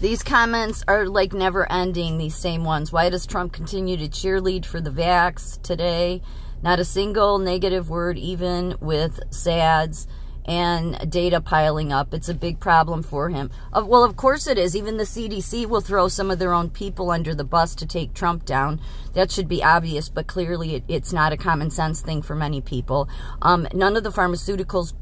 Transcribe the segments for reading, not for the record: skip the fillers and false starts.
These comments are like never ending, these same ones. Why does Trump continue to cheerlead for the vax today? Not a single negative word, even with SADS and data piling up. It's a big problem for him. Well, of course it is. Even the CDC will throw some of their own people under the bus to take Trump down. That should be obvious, but clearly it's not a common sense thing for many people. None of the pharmaceuticals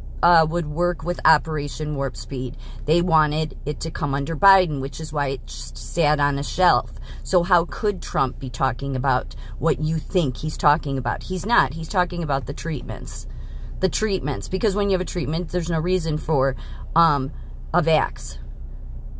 would work with Operation Warp Speed. They wanted it to come under Biden, which is why it just sat on a shelf. So how could Trump be talking about what you think he's talking about? He's not. He's talking about the treatments. The treatments. Because when you have a treatment, there's no reason for a vax.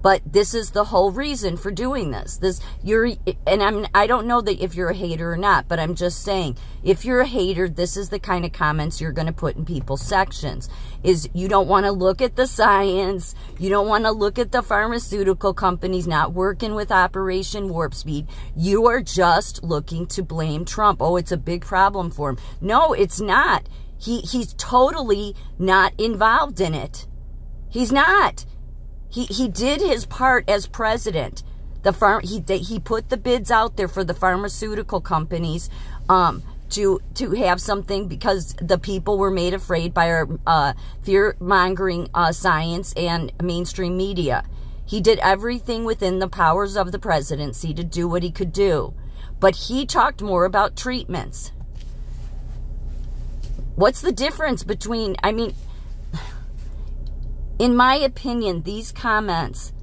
But this is the whole reason for doing this. I don't know that if you're a hater or not, but I'm just saying, if you're a hater, this is the kind of comments you're going to put in people's sections. Is you don't want to look at the science, you don't want to look at the pharmaceutical companies not working with Operation Warp Speed. You are just looking to blame Trump. Oh, it's a big problem for him. No, it's not. He's totally not involved in it. He's not. He did his part as president. He put the bids out there for the pharmaceutical companies to have something, because the people were made afraid by our fear-mongering science and mainstream media. He did everything within the powers of the presidency to do what he could do. But he talked more about treatments. What's the difference between, in my opinion, these comments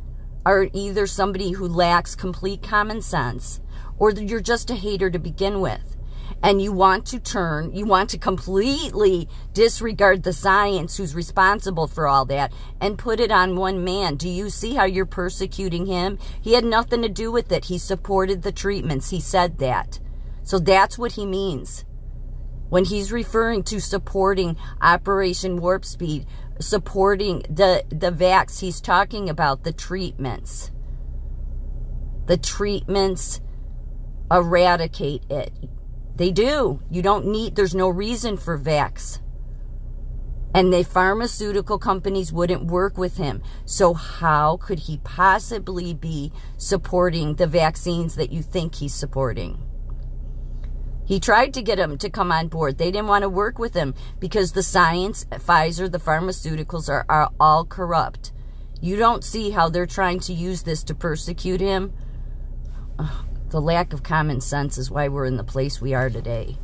are either somebody who lacks complete common sense, or you're just a hater to begin with. And you want to completely disregard the science who's responsible for all that and put it on one man. Do you see how you're persecuting him? He had nothing to do with it. He supported the treatments. He said that. So that's what he means. When he's referring to supporting Operation Warp Speed, supporting the vax, he's talking about the treatments. The treatments eradicate it. They do. You don't need, there's no reason for vax. And the pharmaceutical companies wouldn't work with him. So how could he possibly be supporting the vaccines that you think he's supporting? He tried to get them to come on board. They didn't want to work with him because the science, Pfizer, the pharmaceuticals are all corrupt. You don't see how they're trying to use this to persecute him? The lack of common sense is why we're in the place we are today.